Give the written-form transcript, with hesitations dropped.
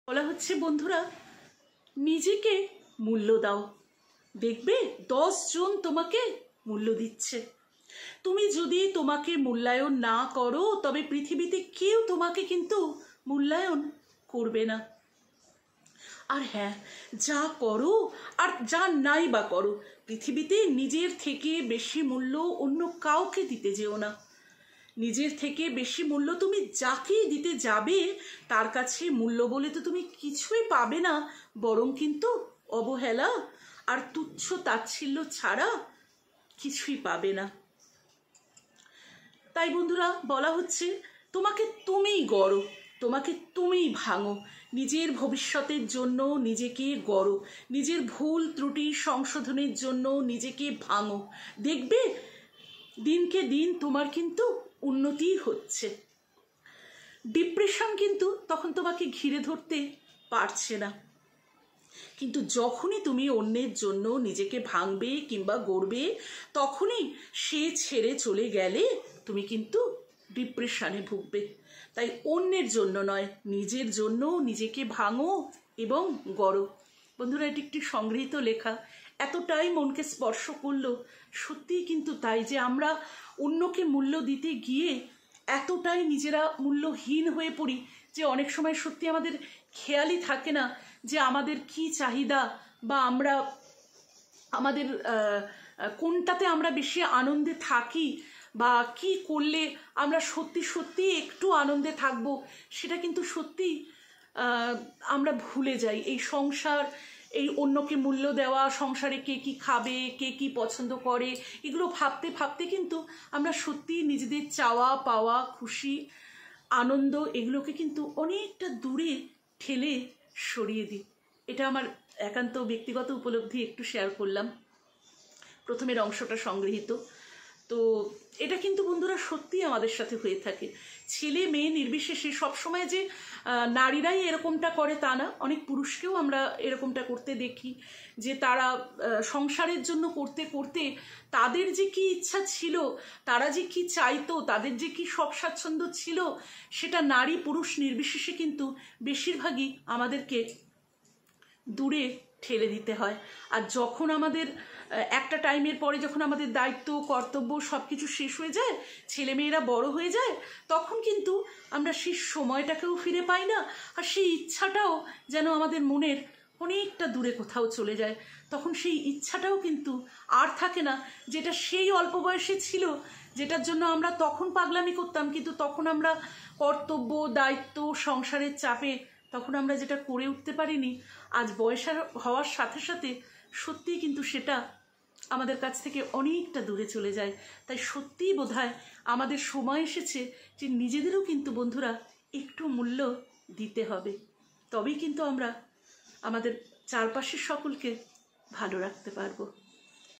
বলা হচ্ছে বন্ধুরা, নিজেকে মূল্য দাও, দেখবে 10 জন তোমাকে মূল্য দিচ্ছে। তুমি যদি তোমাকে মূল্যায়ন না করো তবে পৃথিবীতে কেউ তোমাকে কিন্তু মূল্যায়ন করবে না। আর হ্যাঁ, যা করো আর যা নাই বা করো, পৃথিবীতে নিজের থেকে বেশি মূল্য অন্য কাউকে দিতে যেও না। নিজের থেকে বেশি মূল্য তুমি যাকেই দিতে যাবে তার কাছে মূল্য বলে তো তুমি কিছুই পাবে না, বরং কিন্তু অবহেলা আর তুচ্ছ তাচ্ছিল্য ছাড়া কিছুই পাবে না। তাই বন্ধুরা, বলা হচ্ছে তোমাকে তুমিই গড়ো, তোমাকে তুমিই ভাঙো, নিজের ভবিষ্যতের জন্য নিজেকে গড়ো, নিজের ভুল ত্রুটি সংশোধনের জন্য নিজেকে ভাঙো। দেখবে দিনকে দিন তোমার কিন্তু উন্নতি হচ্ছে। ডিপ্রেশন কিন্তু তখন তোমাকে ঘিরে ধরতে পারছে না। কিন্তু যখনই তুমি অন্যের জন্য নিজেকে ভাঙবে কিংবা গড়বে, তখনই সে ছেড়ে চলে গেলে তুমি কিন্তু ডিপ্রেশনে ভুগবে। তাই অন্যের জন্য নয়, নিজের জন্য নিজেকে ভাঙো এবং গড়ো। বন্ধুরা, এটি একটি সংগৃহীত লেখা, এতটাই মনকে স্পর্শ করলো। সত্যিই কিন্তু তাই যে আমরা অন্যকে মূল্য দিতে গিয়ে এতটাই নিজেরা মূল্যহীন হয়ে পড়ি যে অনেক সময় সত্যি আমাদের খেয়ালই থাকে না যে আমাদের কি চাহিদা বা আমরা আমাদের কোনটাতে আমরা বেশি আনন্দে থাকি বা কি করলে আমরা সত্যি সত্যি একটু আনন্দে থাকবো, সেটা কিন্তু সত্যি আমরা ভুলে যাই। এই সংসার, এই অন্যকে মূল্য দেওয়া, সংসারে কে কি খাবে, কে কি পছন্দ করে, এগুলো ভাবতে ভাবতে কিন্তু আমরা সত্যি নিজেদের চাওয়া পাওয়া, খুশি, আনন্দ এগুলোকে কিন্তু অনেকটা দূরে ঠেলে সরিয়ে দিই। এটা আমার একান্ত ব্যক্তিগত উপলব্ধি, একটু শেয়ার করলাম। প্রথমের অংশটা সংগৃহীত। তো এটা কিন্তু বন্ধুরা সত্যি আমাদের সাথে হয়ে থাকে। ছেলে মেয়ে নির্বিশেষে সবসময় যে নারীরাই এরকমটা করে তা না, অনেক পুরুষকেও আমরা এরকমটা করতে দেখি যে তারা সংসারের জন্য করতে করতে তাদের যে কি ইচ্ছা ছিল, তারা যে কি চাইতো, তাদের যে কি সব স্বাচ্ছন্দ্য ছিল, সেটা নারী পুরুষ নির্বিশেষে কিন্তু বেশিরভাগই আমাদেরকে দূরে ঠেলে দিতে হয়। আর যখন আমাদের একটা টাইমের পরে যখন আমাদের দায়িত্ব কর্তব্য সব কিছু শেষ হয়ে যায়, ছেলেমেয়েরা বড় হয়ে যায়, তখন কিন্তু আমরা সেই সময়টাকেও ফিরে পাই না, আর সেই ইচ্ছাটাও যেন আমাদের মনের অনেকটা দূরে কোথাও চলে যায়। তখন সেই ইচ্ছাটাও কিন্তু আর থাকে না, যেটা সেই অল্প বয়সে ছিল, যেটার জন্য আমরা তখন পাগলামি করতাম, কিন্তু তখন আমরা কর্তব্য দায়িত্ব সংসারের চাপে তখন আমরা যেটা করে উঠতে পারিনি, আজ বয়স হওয়ার সাথে সাথে সত্যিই কিন্তু সেটা আমাদের কাছ থেকে অনেকটা দূরে চলে যায়। তাই সত্যিই বোধহয় আমাদের সময় এসেছে যে নিজেদেরও কিন্তু বন্ধুরা একটু মূল্য দিতে হবে, তবেই কিন্তু আমরা আমাদের চারপাশের সকলকে ভালো রাখতে পারবো।